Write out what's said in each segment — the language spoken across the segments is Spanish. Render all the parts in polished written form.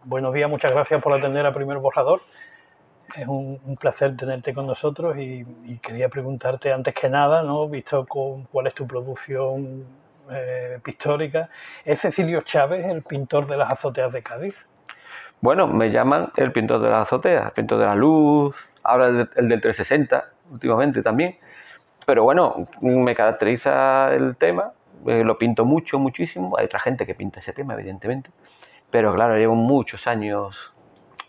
Buenos días, muchas gracias por atender a Primer Borrador. Es un placer tenerte con nosotros y quería preguntarte antes que nada, ¿no? Visto cuál es tu producción pictórica, ¿es Cecilio Chávez el pintor de las azoteas de Cádiz? Bueno, me llaman el pintor de las azoteas, el pintor de la luz, ahora el del 360 últimamente también. Pero bueno, me caracteriza el tema, lo pinto muchísimo. Hay otra gente que pinta ese tema, evidentemente. Pero claro, llevo muchos años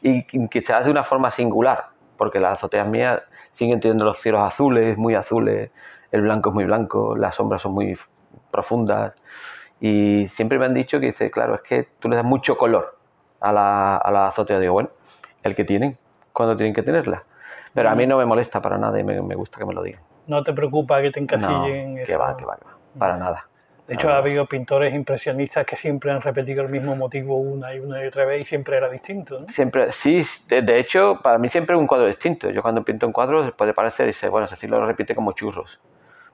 y quizás de una forma singular, porque las azoteas mías siguen teniendo los cielos azules, muy azules, el blanco es muy blanco, las sombras son muy profundas. Y siempre me han dicho que dice, claro, es que tú le das mucho color a la azotea. Digo, bueno, el que tienen, cuando tienen que tenerla. Pero a mí no me molesta para nada y me gusta que me lo digan. ¿No te preocupa que te encasillen No, eso? que va, para nada. De hecho, ha habido pintores impresionistas que siempre han repetido el mismo motivo una y otra vez y siempre era distinto, ¿no? Siempre, sí, de hecho, para mí siempre es un cuadro distinto. Yo cuando pinto un cuadro puede parecer, y dice, bueno, Cecilio lo repite como churros.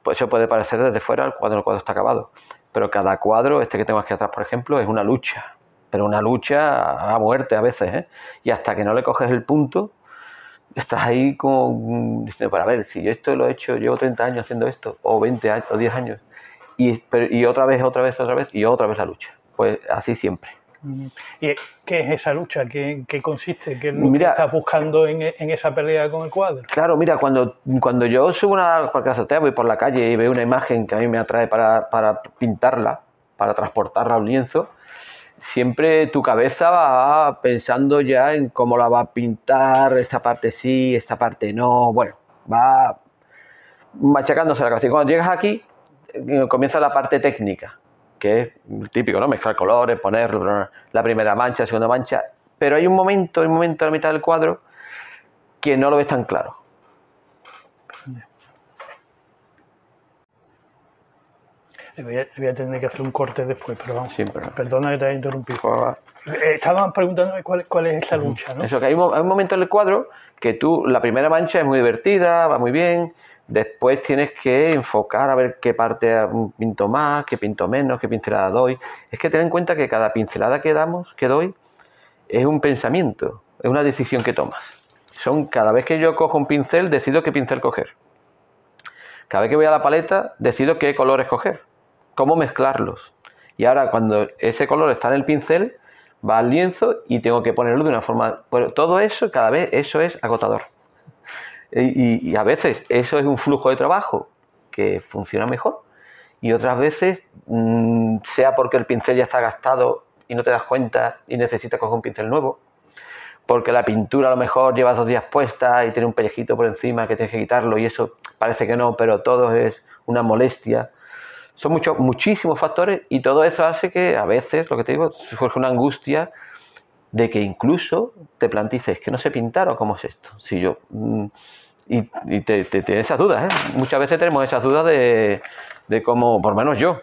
Pues eso puede parecer desde fuera cuando el cuadro está acabado. Pero cada cuadro, este que tengo aquí atrás, por ejemplo, es una lucha. Pero una lucha a muerte a veces, ¿eh? Y hasta que no le coges el punto, estás ahí como diciendo, para ver, si yo esto lo he hecho, llevo 30 años haciendo esto, o 20 años, o 10 años, y otra vez, y otra vez la lucha. Pues así siempre. ¿Y qué es esa lucha? ¿Qué consiste? ¿Qué es lo que estás buscando en esa pelea con el cuadro? Claro, mira, cuando yo subo a cualquier azotea, voy por la calle y veo una imagen que a mí me atrae para pintarla, para transportarla a un lienzo, siempre tu cabeza va pensando ya en cómo la va a pintar, esta parte sí, esta parte no, bueno, va machacándose la cabeza. Y cuando llegas aquí, comienza la parte técnica, que es típico, ¿no? Mezclar colores, poner la primera mancha, la segunda mancha, pero hay un momento a la mitad del cuadro que no lo ves tan claro. Le voy a tener que hacer un corte después, pero vamos, sí, perdona que te haya interrumpido. Estaban preguntándome cuál es esa lucha, ¿no? Eso, que hay un momento en el cuadro que tú, la primera mancha es muy divertida, va muy bien, después tienes que enfocar a ver qué parte pinto más, qué pinto menos, qué pincelada doy. Es que ten en cuenta que cada pincelada que doy, es un pensamiento, es una decisión que tomas. Cada vez que yo cojo un pincel, decido qué pincel coger. Cada vez que voy a la paleta, decido qué colores coger, cómo mezclarlos. Y ahora, cuando ese color está en el pincel, va al lienzo y tengo que ponerlo de una forma... Pero todo eso, cada vez, eso es agotador. Y a veces eso es un flujo de trabajo que funciona mejor. Y otras veces, sea porque el pincel ya está gastado y no te das cuenta y necesitas coger un pincel nuevo, porque la pintura a lo mejor lleva 2 días puesta y tiene un pellejito por encima que tienes que quitarlo y eso parece que no, pero todo es una molestia. Son muchísimos factores y todo eso hace que a veces, lo que te digo, surge una angustia de que incluso te plantees, que no sé pintar o cómo es esto. Si yo, y tienes esas dudas, ¿eh? Muchas veces tenemos esas dudas de cómo, por lo menos yo,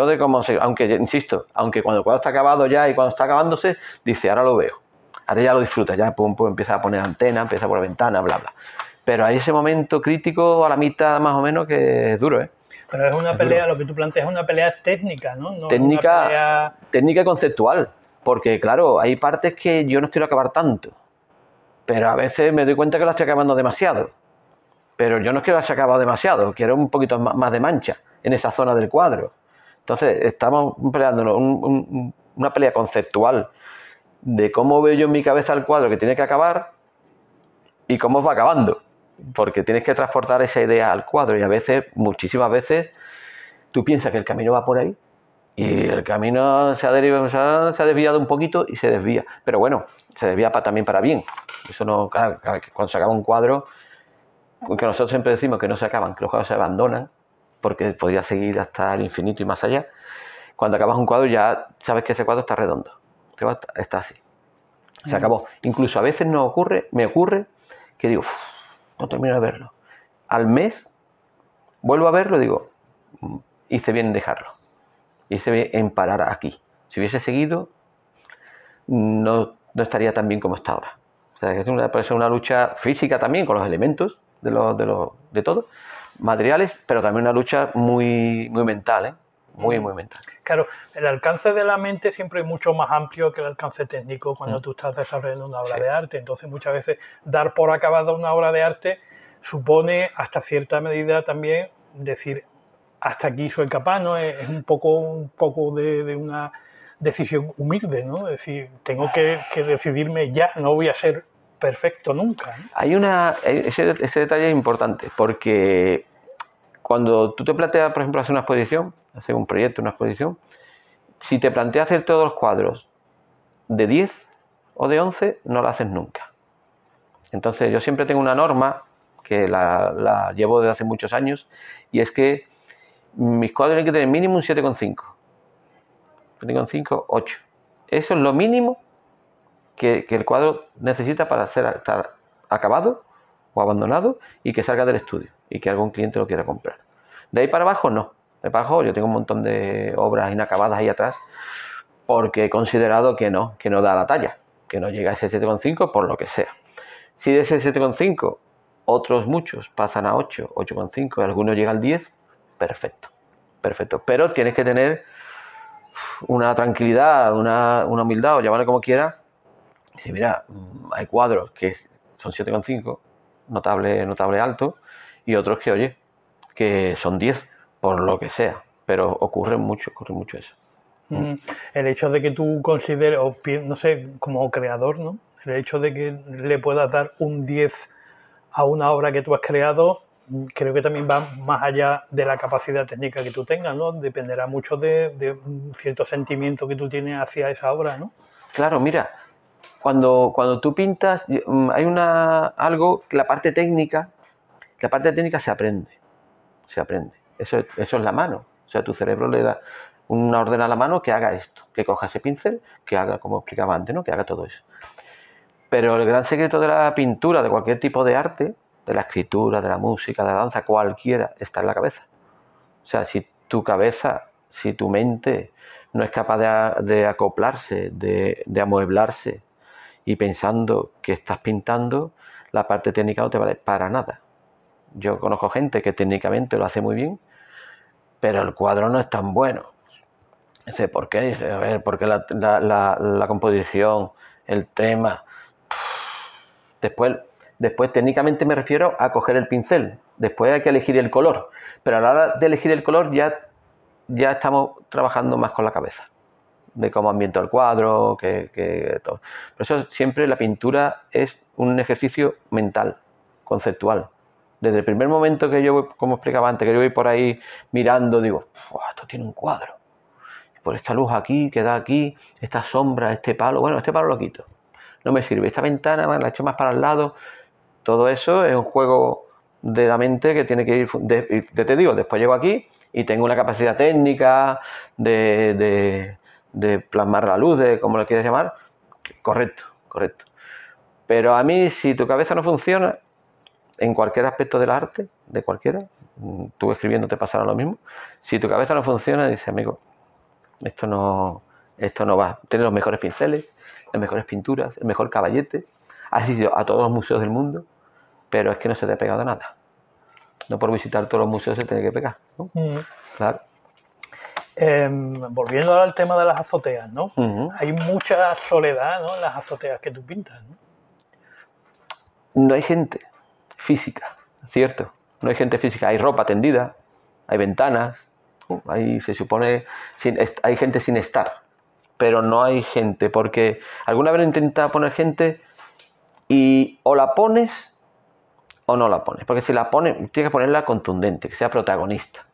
de cómo, aunque, insisto, aunque cuando el cuadro está acabado ya y cuando está acabándose, dice, ahora lo veo. Ahora ya lo disfruta, ya empieza a poner antena, empieza a poner ventana, bla, bla. Pero hay ese momento crítico a la mitad más o menos que es duro, ¿eh? Pero es una pelea, lo que tú planteas es una pelea técnica, ¿no? Técnica y conceptual, porque claro, hay partes que yo no quiero acabar tanto, pero a veces me doy cuenta que la estoy acabando demasiado. Pero yo no quiero que se acabado demasiado, quiero un poquito más de mancha en esa zona del cuadro. Entonces estamos peleando una pelea conceptual de cómo veo yo en mi cabeza el cuadro que tiene que acabar y cómo va acabando, porque tienes que transportar esa idea al cuadro y a veces, muchísimas veces, tú piensas que el camino va por ahí y el camino se ha desviado un poquito y se desvía, pero bueno, se desvía también para bien. Eso no, claro, cuando se acaba un cuadro, que nosotros siempre decimos que no se acaban, que los cuadros se abandonan, porque podría seguir hasta el infinito y más allá. Cuando acabas un cuadro ya sabes que ese cuadro está redondo, está así, se acabó. Incluso a veces me ocurre que digo, no termino de verlo. Al mes vuelvo a verlo y digo, hice bien en dejarlo, hice bien en parar aquí. Si hubiese seguido, no estaría tan bien como está ahora. O sea, es una lucha física también con los elementos de todo, materiales, pero también una lucha muy mental, ¿eh? muy mental. Claro, el alcance de la mente siempre es mucho más amplio que el alcance técnico cuando tú estás desarrollando una obra de arte. Entonces, muchas veces dar por acabada una obra de arte supone, hasta cierta medida también, decir, hasta aquí soy capaz, ¿no? Es un poco de una decisión humilde, ¿no? Es decir, tengo que decidirme ya, no voy a ser perfecto nunca, ¿no? Hay ese detalle es importante, porque cuando tú te planteas, por ejemplo, hacer una exposición, hacer un proyecto, una exposición, si te planteas hacer todos los cuadros de 10 o de 11, no lo haces nunca. Entonces yo siempre tengo una norma, que la llevo desde hace muchos años, y es que mis cuadros tienen que tener mínimo un 7,5. 7,5, 8. Eso es lo mínimo que el cuadro necesita para estar acabado o abandonado y que salga del estudio y que algún cliente lo quiera comprar. De ahí para abajo no. De ahí para abajo yo tengo un montón de obras inacabadas ahí atrás porque he considerado que no da la talla, que no llega a ese 7,5 por lo que sea. Si de ese 7,5 otros muchos pasan a 8, 8,5 y algunos llegan al 10, perfecto. Pero tienes que tener una tranquilidad, una humildad, o llamarle como quieras. Dice, mira, hay cuadros que son 7,5, notable alto, y otros que, oye, que son 10, por lo que sea. Pero ocurre mucho eso. El hecho de que tú consideres, o no sé, como creador, ¿no? El hecho de que le puedas dar un 10 a una obra que tú has creado, creo que también va más allá de la capacidad técnica que tú tengas, ¿no? Dependerá mucho de un cierto sentimiento que tú tienes hacia esa obra, ¿no? Claro, mira, cuando tú pintas, hay algo, la parte técnica se aprende. Eso es la mano. O sea, tu cerebro le da una orden a la mano que haga esto, que coja ese pincel, que haga, como explicaba antes, ¿no? Que haga todo eso. Pero el gran secreto de la pintura, de cualquier tipo de arte, de la escritura, de la música, de la danza, cualquiera, está en la cabeza. O sea, si tu mente no es capaz de acoplarse, de amueblarse y pensando que estás pintando, la parte técnica no te vale para nada. Yo conozco gente que técnicamente lo hace muy bien, pero el cuadro no es tan bueno. Dice, ¿por qué? Dice, a ver, porque la composición, el tema. Después técnicamente me refiero a coger el pincel. Después hay que elegir el color. Pero a la hora de elegir el color ya estamos trabajando más con la cabeza. De cómo ambiento el cuadro, que todo. Por eso siempre la pintura es un ejercicio mental, conceptual. Desde el primer momento que yo, como explicaba antes, que yo voy por ahí mirando, digo, esto tiene un cuadro. Por esta luz aquí, que da aquí, esta sombra, este palo. Bueno, este palo lo quito. No me sirve. Esta ventana la he hecho más para el lado. Todo eso es un juego de la mente que tiene que ir... te digo, después llego aquí y tengo una capacidad técnica de plasmar la luz, de como lo quieras llamar. Correcto. Pero a mí, si tu cabeza no funciona, en cualquier aspecto del arte, de cualquiera, tú escribiendo te pasará lo mismo. Si tu cabeza no funciona, dice, amigo, esto no va. Tienes los mejores pinceles, las mejores pinturas, el mejor caballete. Has ido a todos los museos del mundo, pero es que no se te ha pegado nada. No por visitar todos los museos se tiene que pegar, ¿no? Claro. Volviendo ahora al tema de las azoteas, ¿no? Hay mucha soledad, ¿no?, en las azoteas que tú pintas, ¿no? No hay gente física, ¿cierto? No hay gente física. Hay ropa tendida, hay ventanas, ahí se supone hay gente sin estar, pero no hay gente, porque alguna vez he intentado poner gente y o la pones o no la pones, porque si la pones tienes que ponerla contundente, que sea protagonista,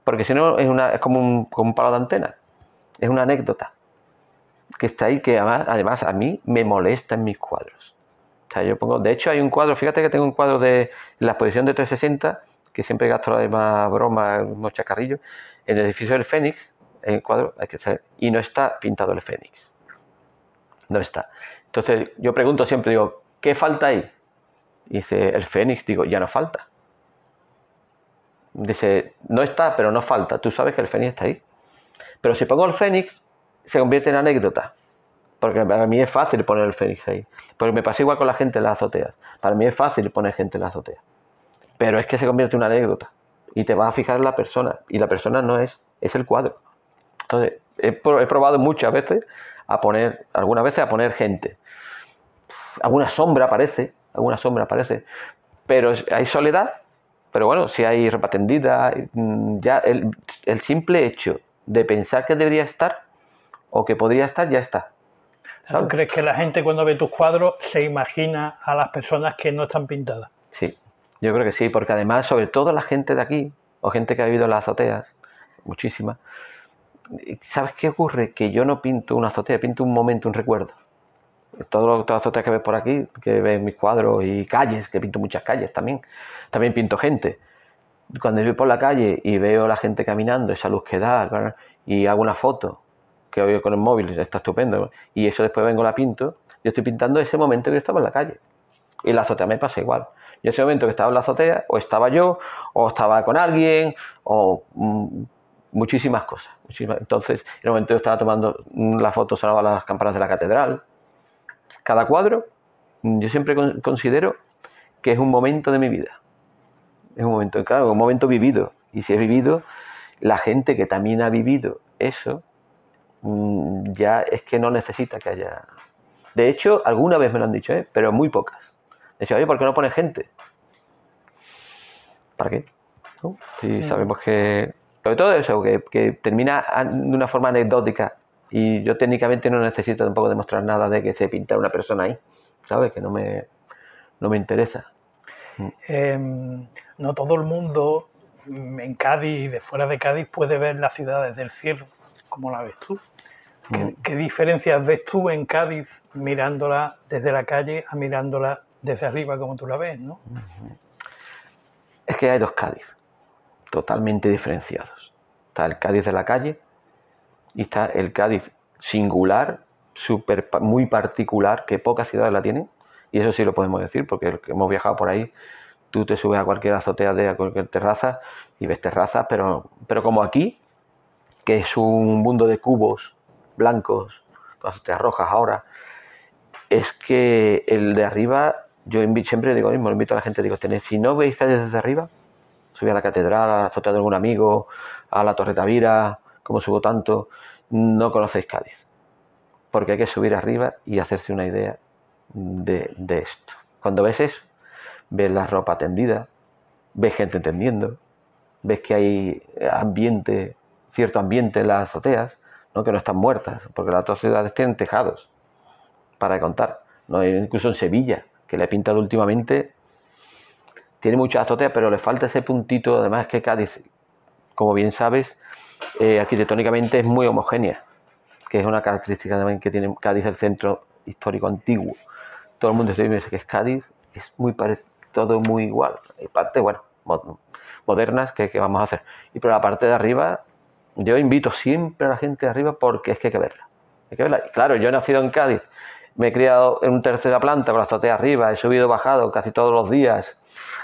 porque si no es como un palo de antena, es una anécdota que está ahí, que además a mí me molesta en mis cuadros. O sea, de hecho hay un cuadro, fíjate que tengo un cuadro de la exposición de 360, que siempre gasto la misma broma, unos chacarrillos, en el edificio del Fénix, en el cuadro, y no está pintado el Fénix. No está. Entonces yo pregunto siempre, digo, ¿qué falta ahí? Y dice, el Fénix. Digo, ya no falta. Dice, no está, pero no falta. Tú sabes que el Fénix está ahí. Pero si pongo el Fénix, se convierte en anécdota. Porque para mí es fácil poner el Fénix ahí. Porque me pasa igual con la gente en las azoteas. Para mí es fácil poner gente en las azoteas. Pero es que se convierte en una anécdota. Y te vas a fijar en la persona. Y la persona no es es el cuadro. Entonces, he probado muchas veces algunas veces a poner gente. Alguna sombra aparece, pero hay soledad, pero bueno, si hay ropa tendida, ya el simple hecho de pensar que debería estar o que podría estar, ya está. ¿Sabes? ¿Tú crees que la gente cuando ve tus cuadros se imagina a las personas que no están pintadas? Sí, yo creo que sí, porque además, sobre todo la gente de aquí, o gente que ha vivido en las azoteas, muchísimas, ¿sabes qué ocurre? Que yo no pinto una azotea, pinto un momento, un recuerdo. Todas las azoteas que ves por aquí, que ves mis cuadros y calles, que pinto muchas calles también pinto gente. Cuando yo voy por la calle y veo la gente caminando, esa luz que da, y hago una foto, que hoy con el móvil está estupendo, y eso después vengo la pinto, yo estoy pintando ese momento que yo estaba en la calle. Y la azotea me pasa igual. Y ese momento que estaba en la azotea, o estaba yo, o estaba con alguien, o muchísimas cosas. Entonces, en el momento que estaba tomando la foto, sonaban las campanas de la catedral. Cada cuadro, yo siempre considero que es un momento de mi vida. Es un momento, claro, un momento vivido. Y si he vivido, la gente que también ha vivido eso, ya es que no necesita que haya... De hecho, alguna vez me lo han dicho, pero muy pocas. De hecho, oye, ¿por qué no pones gente? ¿Para qué? ¿No? Si sabemos que... Sobre todo eso, que termina de una forma anecdótica. Y yo técnicamente no necesito tampoco demostrar nada de que se pinta una persona ahí. ¿Sabes? Que no me interesa. No todo el mundo en Cádiz y de fuera de Cádiz puede ver la ciudad desde el cielo, como la ves tú. ¿Qué diferencias ves tú en Cádiz mirándola desde la calle a mirándola desde arriba como tú la ves, ¿no? Es que hay dos Cádiz, totalmente diferenciados. Está el Cádiz de la calle y está el Cádiz singular, muy particular, que pocas ciudades la tienen. Y eso sí lo podemos decir, porque hemos viajado por ahí. Tú te subes a cualquier azotea a cualquier terraza y ves terrazas, pero como aquí, que es un mundo de cubos blancos, con azoteas rojas ahora, es que el de arriba, yo siempre digo lo mismo, invito a la gente, digo, si no veis Cádiz desde arriba, subí a la catedral, a la azotea de algún amigo, a la Torre Tavira, como subo tanto, no conocéis Cádiz. Porque hay que subir arriba y hacerse una idea de esto. Cuando ves eso, ves la ropa tendida, ves gente tendiendo, ves que hay cierto ambiente en las azoteas, ¿no? Que no están muertas, porque las otras ciudades tienen tejados, para contar. ¿No? Incluso en Sevilla, que le he pintado últimamente, tiene muchas azoteas, pero le falta ese puntito. Además, que Cádiz, como bien sabes, arquitectónicamente es muy homogénea, que es una característica también que tiene Cádiz, el centro histórico antiguo. Todo el mundo dice que es Cádiz, es muy parecido, todo muy igual. Hay partes, bueno, modernas que vamos a hacer. Y por la parte de arriba, yo invito siempre a la gente de arriba porque es que hay que verla. Hay que verla. Y claro, yo he nacido en Cádiz, me he criado en una tercera planta con la azotea arriba, he subido, bajado casi todos los días,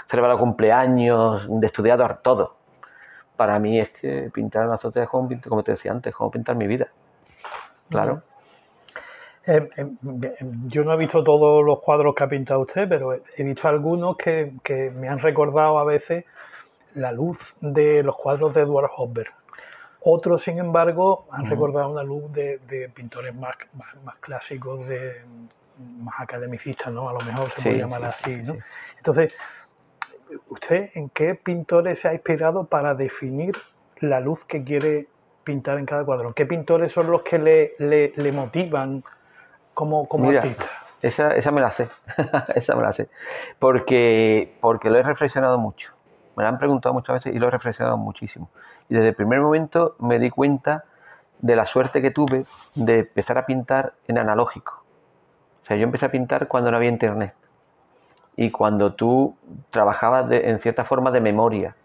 celebrado cumpleaños, de estudiado todo. Para mí es que pintar la azotea es como te decía antes, como pintar mi vida. Claro. Yo no he visto todos los cuadros que ha pintado usted, pero he visto algunos que me han recordado a veces la luz de los cuadros de Edward Hopper. Otros, sin embargo, han recordado una luz de pintores más clásicos, más academicistas, ¿no? A lo mejor se puede llamar así, ¿no? Sí. Entonces, ¿usted en qué pintores se ha inspirado para definir la luz que quiere pintar en cada cuadro? ¿Qué pintores son los que le motivan como Mira, artista? Esa me la sé, esa me la sé, porque lo he reflexionado mucho. Me la han preguntado muchas veces y lo he reflexionado muchísimo. Y desde el primer momento me di cuenta de la suerte que tuve de empezar a pintar en analógico. O sea, yo empecé a pintar cuando no había internet y cuando tú trabajabas en cierta forma de memoria.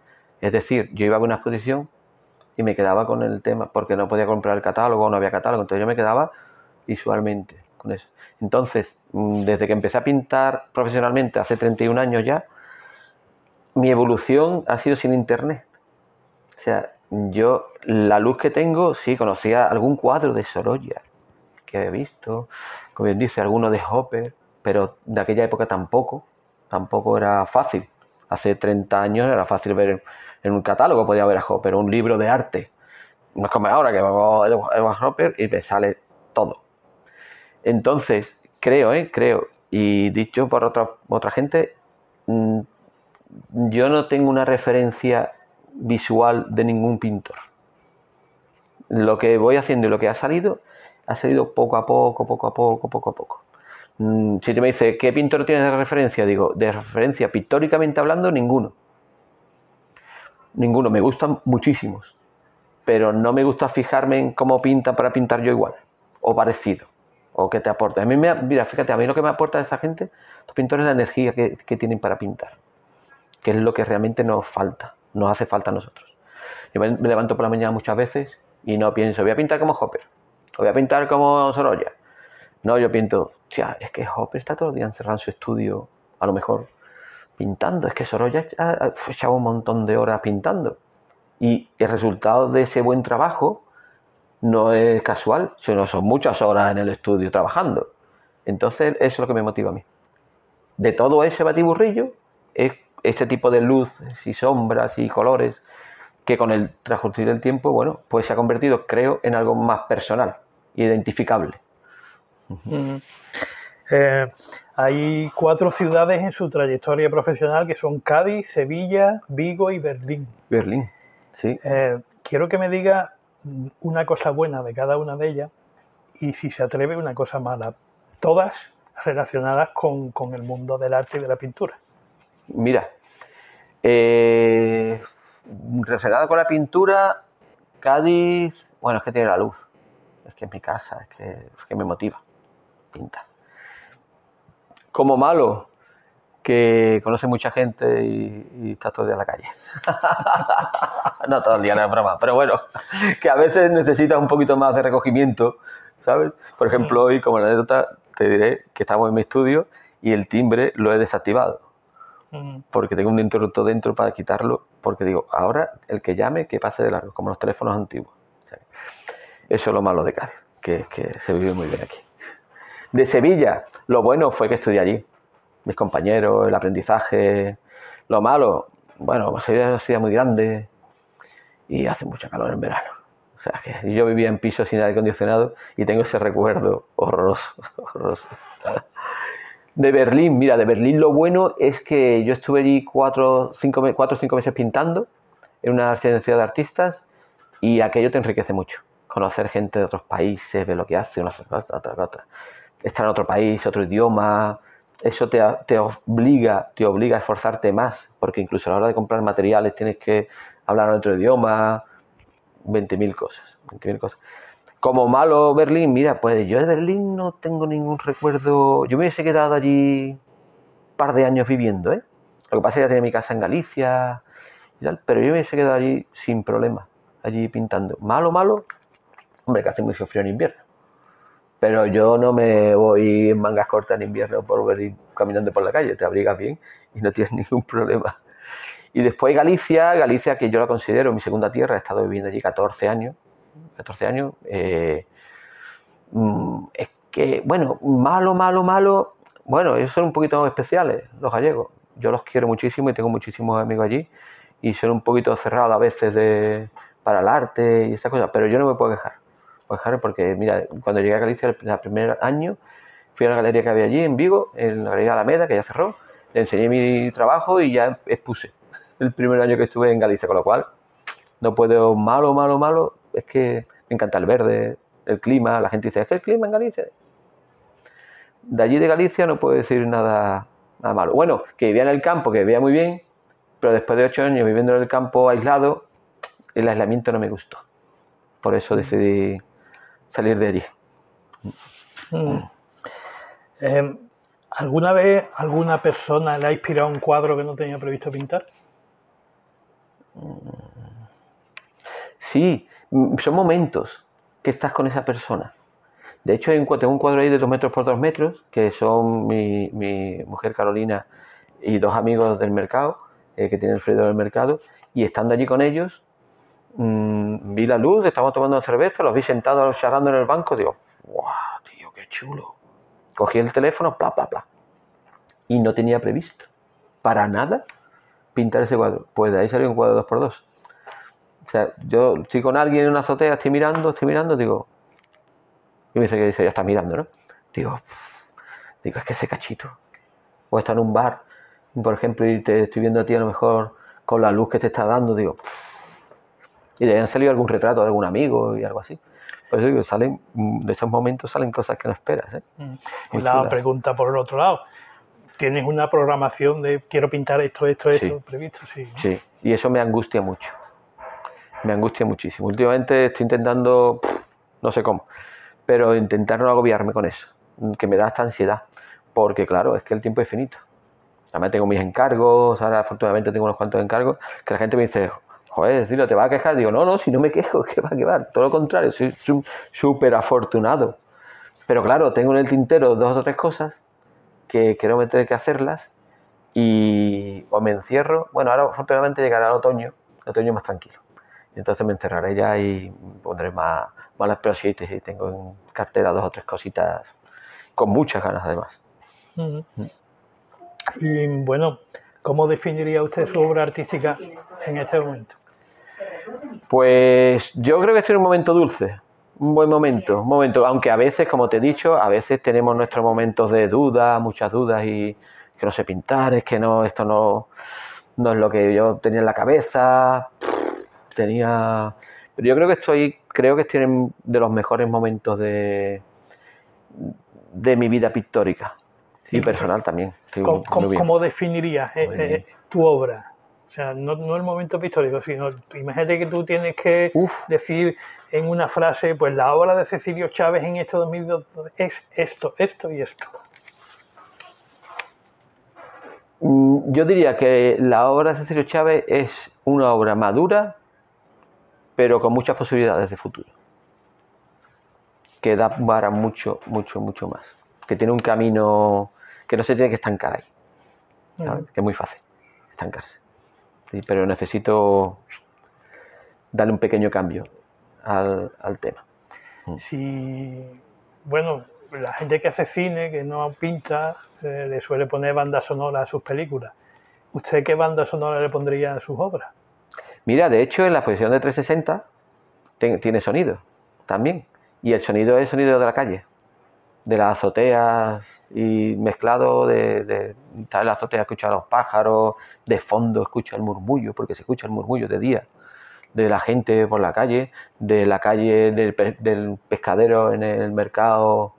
Es decir, yo iba a una exposición y me quedaba con el tema porque no podía comprar el catálogo, no había catálogo, entonces yo me quedaba visualmente con eso. Entonces, desde que empecé a pintar profesionalmente hace 31 años ya, mi evolución ha sido sin internet. O sea, yo la luz que tengo, sí, conocía algún cuadro de Sorolla que había visto, como bien dice, alguno de Hopper, pero de aquella época tampoco era fácil. Hace 30 años era fácil ver en un catálogo, podía ver a Hopper, un libro de arte, No es como ahora que hago Edward Hopper y me sale todo. Entonces, creo, y dicho por otra gente, yo no tengo una referencia visual de ningún pintor. Lo que voy haciendo y lo que ha salido poco a poco. Si tú me dices, ¿qué pintor tienes de referencia? Digo, de referencia pictóricamente hablando, ninguno. Ninguno, me gustan muchísimos, pero no me gusta fijarme en cómo pintan para pintar yo igual, o parecido, o que te aporta. Mira, fíjate, a mí lo que me aporta a esa gente, los pintores, la energía que tienen para pintar, que es lo que realmente nos falta, nos hace falta a nosotros. Yo me levanto por la mañana muchas veces y no pienso, voy a pintar como Hopper, o voy a pintar como Sorolla. No, yo pinto, es que Hopper está todo el día encerrado en su estudio, a lo mejor pintando, es que Sorolla ha echado un montón de horas pintando. Y el resultado de ese buen trabajo no es casual, sino son muchas horas en el estudio trabajando. Entonces, eso es lo que me motiva a mí. De todo ese batiburrillo, es este tipo de luz y sombras y colores que con el transcurrir del tiempo, bueno, pues se ha convertido, creo, en algo más personal, identificable. Hay 4 ciudades en su trayectoria profesional que son Cádiz, Sevilla, Vigo y Berlín. Berlín, sí. Quiero que me diga una cosa buena de cada una de ellas y, si se atreve, una cosa mala. Todas relacionadas con el mundo del arte y de la pintura. Mira, relacionada con la pintura, Cádiz, bueno, es que tiene la luz, es que es mi casa, es que me motiva pintar. Como malo, que conoce mucha gente y está todo el día en la calle. No todo el día, no es broma, pero bueno, que a veces necesitas un poquito más de recogimiento, ¿sabes? Por ejemplo, hoy, como anécdota, te diré que estamos en mi estudio y el timbre lo he desactivado. Porque tengo un interruptor dentro para quitarlo, porque digo, ahora el que llame, que pase de largo, como los teléfonos antiguos. O sea, eso es lo malo de Cádiz, que se vive muy bien aquí. De Sevilla, lo bueno fue que estudié allí. Mis compañeros, el aprendizaje. Lo malo, bueno, Sevilla es una ciudad muy grande y hace mucho calor en verano. O sea, que yo vivía en pisos sin aire acondicionado y tengo ese recuerdo horroroso. De Berlín, mira, de Berlín lo bueno es que yo estuve allí 4 o 5 meses pintando en una residencia de artistas y aquello te enriquece mucho. Conocer gente de otros países, ver lo que hace, una cosa, otra. Estar en otro país, otro idioma, eso te obliga a esforzarte más, porque incluso a la hora de comprar materiales tienes que hablar en otro idioma, 20.000 cosas. Como malo Berlín, mira, pues yo de Berlín no tengo ningún recuerdo. Yo me hubiese quedado allí un par de años viviendo, ¿eh? Lo que pasa es que ya tenía mi casa en Galicia y tal, pero yo me hubiese quedado allí sin problema, allí pintando. Malo, hombre, que hace mucho frío en invierno. Pero yo no me voy en mangas cortas en invierno por ir caminando por la calle, te abrigas bien y no tienes ningún problema. Y después Galicia, que yo la considero mi segunda tierra, he estado viviendo allí 14 años. Es que, bueno, malo, bueno, ellos son un poquito especiales, los gallegos. Yo los quiero muchísimo y tengo muchísimos amigos allí y son un poquito cerrados a veces para el arte y esas cosas, pero yo no me puedo quejar porque, mira, cuando llegué a Galicia el primer año, fui a una galería que había allí en Vigo, en la Galería Alameda, que ya cerró, le enseñé mi trabajo y ya expuse el primer año que estuve en Galicia, con lo cual no puedo, malo, es que me encanta el verde, el clima, la gente dice, es que el clima en Galicia. De allí de Galicia no puedo decir nada malo. Bueno, que vivía en el campo, que vivía muy bien, pero después de 8 años viviendo en el campo aislado, el aislamiento no me gustó. Por eso decidí salir de allí. ¿Alguna vez alguna persona le ha inspirado un cuadro que no tenía previsto pintar? Sí, son momentos que estás con esa persona. De hecho, tengo un cuadro ahí de 2 metros por 2 metros, que son mi mujer Carolina y 2 amigos del mercado, que tienen el freidor del mercado, y estando allí con ellos, vi la luz, estábamos tomando una cerveza, los vi sentados charlando en el banco, digo, ¡guau, tío, qué chulo! Cogí el teléfono, bla, y no tenía previsto, para nada, pintar ese cuadro. Pues de ahí salió un cuadro 2x2. O sea, yo estoy con alguien en una azotea, estoy mirando, digo... Y me dice que dice, ya estás mirando, ¿no? Digo, es que ese cachito. O está en un bar, por ejemplo, y te estoy viendo a ti a lo mejor con la luz que te está dando, digo... Y de ahí han salido algún retrato de algún amigo y algo así. Por eso digo, salen, de esos momentos salen cosas que no esperas, ¿eh? Y la pregunta por el otro lado, ¿tienes una programación de quiero pintar esto previsto? Sí, ¿no? Sí, y eso me angustia mucho. Me angustia muchísimo. Últimamente estoy intentando, no sé cómo, pero intentar no agobiarme con eso, que me da esta ansiedad, porque claro, es que el tiempo es finito. Además tengo mis encargos, ahora afortunadamente tengo unos cuantos encargos, que la gente me dice, joder, Ciro, ¿te vas a quejar? Digo, no, si no me quejo, ¿qué va a quedar? Todo lo contrario, soy súper afortunado. Pero claro, tengo en el tintero 2 o 3 cosas que creo me tener que hacerlas y o me encierro. Bueno, ahora afortunadamente llegará el otoño más tranquilo. Entonces me encerraré ya y pondré más las prioridades y tengo en cartera 2 o 3 cositas con muchas ganas además. Y bueno, ¿cómo definiría usted su obra artística en este momento? Pues yo creo que estoy en un momento dulce, un buen momento, aunque a veces, como te he dicho, a veces tenemos nuestros momentos de duda, muchas dudas y que no sé pintar, es que no, esto no es lo que yo tenía en la cabeza, pero yo creo que estoy de los mejores momentos de mi vida pictórica y personal también. ¿Cómo definirías tu obra? O sea, no el momento pictórico, sino imagínate que tú tienes que decir en una frase, pues la obra de Cecilio Chávez en este 2002 es esto y esto. Yo diría que la obra de Cecilio Chávez es una obra madura, pero con muchas posibilidades de futuro. Que da para mucho más. Que tiene un camino que no se tiene que estancar ahí. ¿Sabes? Que es muy fácil estancarse. Sí, pero necesito darle un pequeño cambio al tema. Bueno, la gente que hace cine, que no pinta, le suele poner banda sonora a sus películas. ¿Usted qué banda sonora le pondría a sus obras? Mira, de hecho, en la exposición de 360 tiene sonido también. Y el sonido es el sonido de la calle, de las azoteas y mezclado de estar en la azotea, escuchar a los pájaros, de fondo escucha el murmullo, porque se escucha el murmullo de día, de la gente por la calle, de la calle del pescadero en el mercado.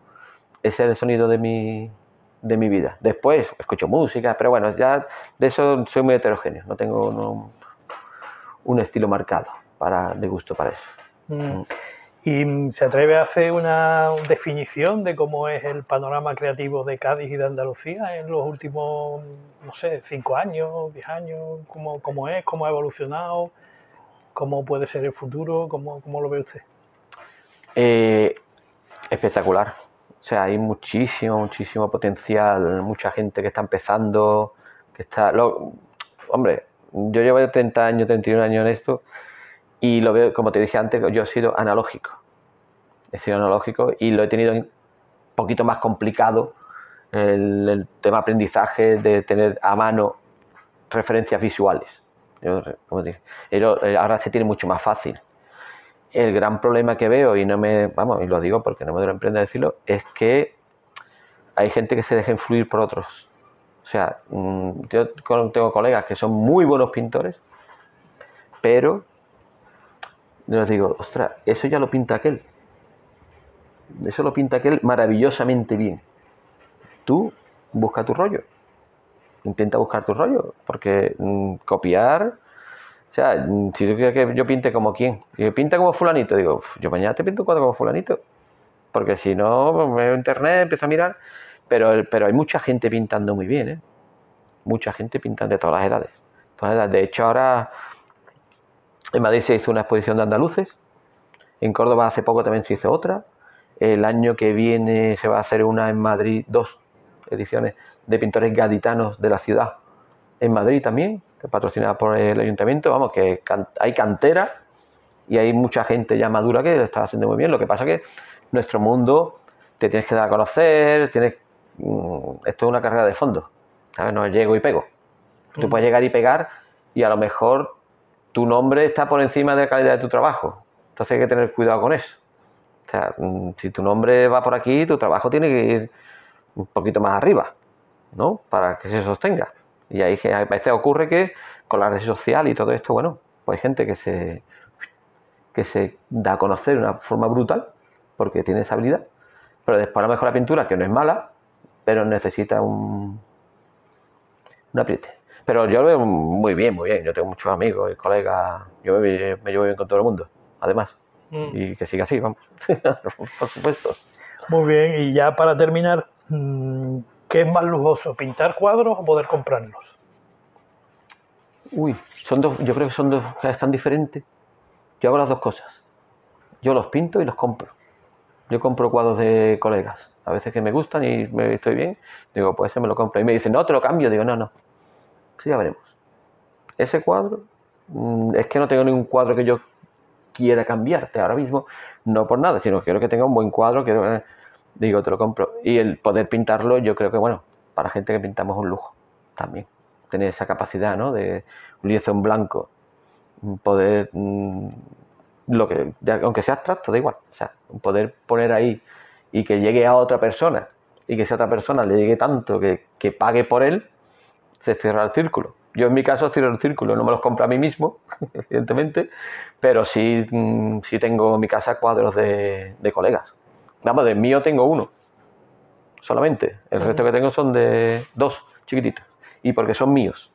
Ese es el sonido de mi vida. Después escucho música, pero bueno, ya de eso soy muy heterogéneo, no tengo un estilo marcado de gusto para eso. ¿Y se atreve a hacer una definición de cómo es el panorama creativo de Cádiz y de Andalucía en los últimos, no sé, 5 años, 10 años? ¿Cómo es? ¿Cómo ha evolucionado? ¿Cómo puede ser el futuro? ¿Cómo lo ve usted? Espectacular. O sea, hay muchísimo potencial, mucha gente que está empezando, hombre, yo llevo 30 años, 31 años en esto y lo veo, como te dije antes, yo he sido analógico. Y lo he tenido un poquito más complicado el tema aprendizaje de tener a mano referencias visuales. Como dije, ahora se tiene mucho más fácil. El gran problema que veo, y lo digo porque no me doy la pena decirlo, es que hay gente que se deja influir por otros. O sea, yo tengo colegas que son muy buenos pintores, pero yo les digo, ostras, eso ya lo pinta aquel. Eso lo pinta aquel maravillosamente bien. Tú busca tu rollo. Intenta buscar tu rollo, porque copiar... O sea, si tú quieres que yo pinte como quién, y pinta como fulanito, digo, yo mañana te pinto un cuadro como fulanito, porque si no, me veo en internet, empiezo a mirar, pero hay mucha gente pintando muy bien, ¿eh? Mucha gente pintando de todas las edades. De hecho, ahora en Madrid se hizo una exposición de andaluces, en Córdoba hace poco también se hizo otra, el año que viene se va a hacer una en Madrid, 2 ediciones de pintores gaditanos de la ciudad, en Madrid también, patrocinada por el ayuntamiento. Vamos, que hay cantera y hay mucha gente ya madura que lo está haciendo muy bien. Lo que pasa es que nuestro mundo te tienes que dar a conocer, esto es una carrera de fondo, ¿sabes? No llego y pego. Tú puedes llegar y pegar y a lo mejor tu nombre está por encima de la calidad de tu trabajo. Entonces hay que tener cuidado con eso. O sea, si tu nombre va por aquí, tu trabajo tiene que ir un poquito más arriba, ¿no? Para que se sostenga. Y ahí a veces ocurre que con la red social y todo esto, bueno, pues hay gente que se da a conocer de una forma brutal porque tiene esa habilidad, pero después a lo mejor la pintura, que no es mala, pero necesita un apriete. Pero yo lo veo muy bien, muy bien. Yo tengo muchos amigos y colegas, yo me llevo bien con todo el mundo, además. Y que siga así, vamos. Por supuesto. Muy bien, y ya para terminar, ¿qué es más lujoso, pintar cuadros o poder comprarlos? Uy, yo creo que son dos cosas tan diferentes. Yo hago las dos cosas. Yo los pinto y los compro. Yo compro cuadros de colegas. A veces que me gustan y estoy bien, digo, pues ese me lo compro. Y me dicen, no, te lo cambio. Digo, no. Sí, ya veremos. Ese cuadro, es que no tengo ningún cuadro que yo quiera cambiarte ahora mismo, no por nada, sino que quiero que tenga un buen cuadro, digo, te lo compro. Y el poder pintarlo, yo creo que, bueno, para gente que pintamos un lujo también. Tener esa capacidad, ¿no? De un lienzo en blanco, poder, aunque sea abstracto, da igual, o sea, poder poner ahí y que llegue a otra persona y que esa otra persona le llegue tanto que pague por él, se cierra el círculo. Yo en mi caso cierro el círculo, no me los compro a mí mismo, evidentemente, pero sí tengo en mi casa cuadros de colegas. Vamos, del mío tengo uno, solamente. El resto que tengo son de dos chiquititos. Y porque son míos.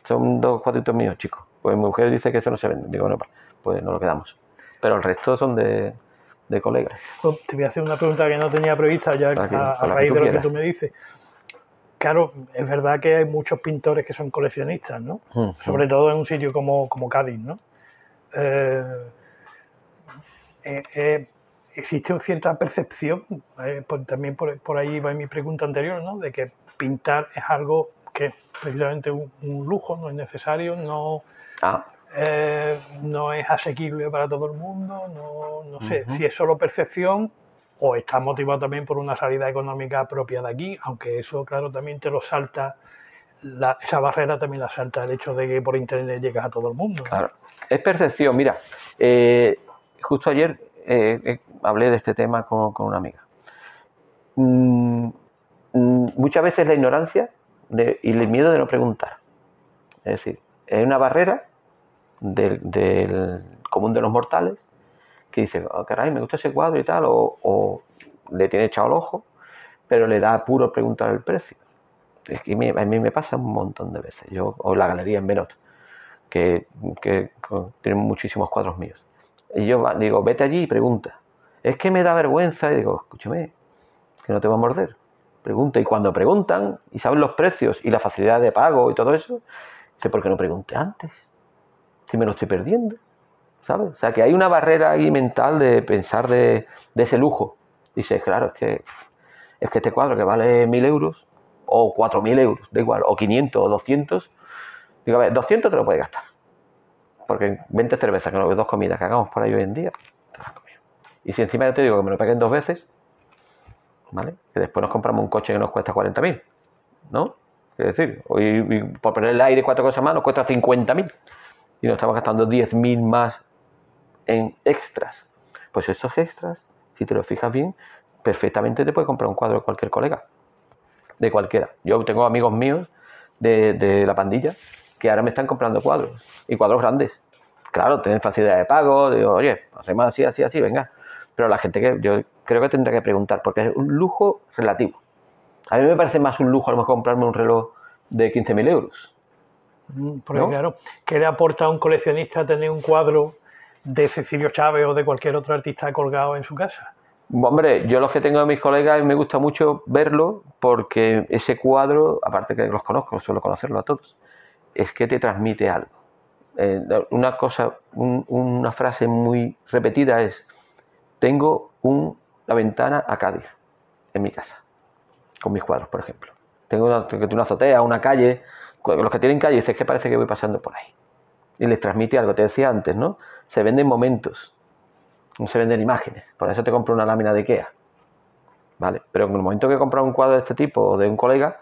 Son dos cuadritos míos, chicos. Pues mi mujer dice que eso no se vende. Digo, no, pues no lo quedamos. Pero el resto son de colegas. Pues te voy a hacer una pregunta que no tenía prevista ya a raíz de lo que tú me dices. Claro, es verdad que hay muchos pintores que son coleccionistas, ¿no? Sobre todo en un sitio como Cádiz, ¿no? Existe una cierta percepción, también por ahí va mi pregunta anterior, ¿no? De que pintar es algo que es precisamente un lujo, no es necesario, no es asequible para todo el mundo, no sé si es solo percepción o está motivado también por una salida económica propia de aquí, aunque eso, claro, también te lo salta, esa barrera también la salta el hecho de que por internet llegas a todo el mundo, ¿no? Claro, es percepción. Mira, justo ayer hablé de este tema con una amiga. Muchas veces la ignorancia y el miedo de no preguntar. Es decir, es una barrera del común de los mortales que dice, oh, caray, me gusta ese cuadro y tal, o le tiene echado el ojo, pero le da apuro preguntar el precio. Es que a mí me pasa un montón de veces. O la galería en Benot, que tienen muchísimos cuadros míos. Y yo digo, vete allí y pregunta. Es que me da vergüenza. Y digo, escúchame, que no te va a morder. Pregunta. Y cuando preguntan y saben los precios y la facilidad de pago y todo eso, dice, ¿por qué no pregunté antes? Si me lo estoy perdiendo, ¿sabes? O sea, que hay una barrera ahí mental de pensar de ese lujo. Dices, claro, es que este cuadro que vale 1.000 euros o 4.000 euros, da igual, o 500 o 200, digo, a ver, 200 te lo puedes gastar. Porque 20 cervezas, que no, 2 comidas que hagamos por ahí hoy en día, te las has comido. Y si encima yo te digo que me lo paguen 2 veces, ¿vale? Que después nos compramos un coche que nos cuesta 40.000, ¿no? Es decir, hoy por poner el aire 4 cosas más nos cuesta 50.000 y nos estamos gastando 10.000 más en extras. Pues esos extras, si te lo fijas bien, perfectamente te puedes comprar un cuadro de cualquier colega, de cualquiera. Yo tengo amigos míos de la pandilla que ahora me están comprando cuadros, y cuadros grandes. Claro, tienen facilidad de pago, digo, oye, hacemos así, venga. Pero la gente que yo creo que tendrá que preguntar, porque es un lujo relativo. A mí me parece más un lujo a lo mejor comprarme un reloj de 15.000 euros. Porque ¿no? claro, ¿qué le aporta a un coleccionista tener un cuadro de Cecilio Chávez o de cualquier otro artista colgado en su casa? Hombre, yo los que tengo de mis colegas me gusta mucho verlo porque ese cuadro, aparte que los conozco, suelo conocerlo a todos, es que te transmite algo. Una frase muy repetida es: tengo la ventana a Cádiz en mi casa, con mis cuadros, por ejemplo. Tengo una azotea, una calle. Los que tienen calle, es que parece que voy pasando por ahí. Y les transmite algo, te decía antes, ¿no? Se venden momentos, no se venden imágenes. Por eso te compro una lámina de Ikea, ¿vale? Pero en el momento que compras un cuadro de este tipo o de un colega,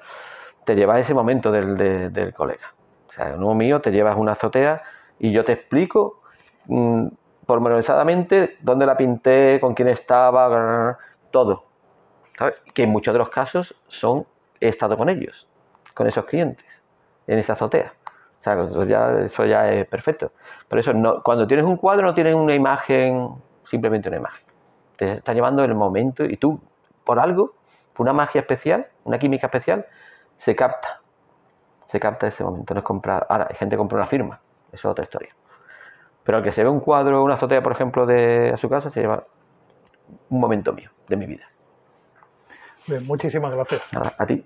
te llevas ese momento del colega. O sea, uno mío te llevas una azotea y yo te explico pormenorizadamente dónde la pinté, con quién estaba, todo. ¿Sabes? Que en muchos de los casos he estado con ellos, con esos clientes, en esa azotea. O sea, eso ya es perfecto. Por eso, cuando tienes un cuadro no tienes una imagen, simplemente una imagen. Te está llevando el momento y tú, por algo, por una magia especial, una química especial, se capta ese momento. No es comprar. Ahora, hay gente que compra una firma, eso es otra historia. Pero al que se ve un cuadro, una azotea, por ejemplo, a su casa, se lleva un momento mío, de mi vida. Bien, muchísimas gracias. Nada, a ti.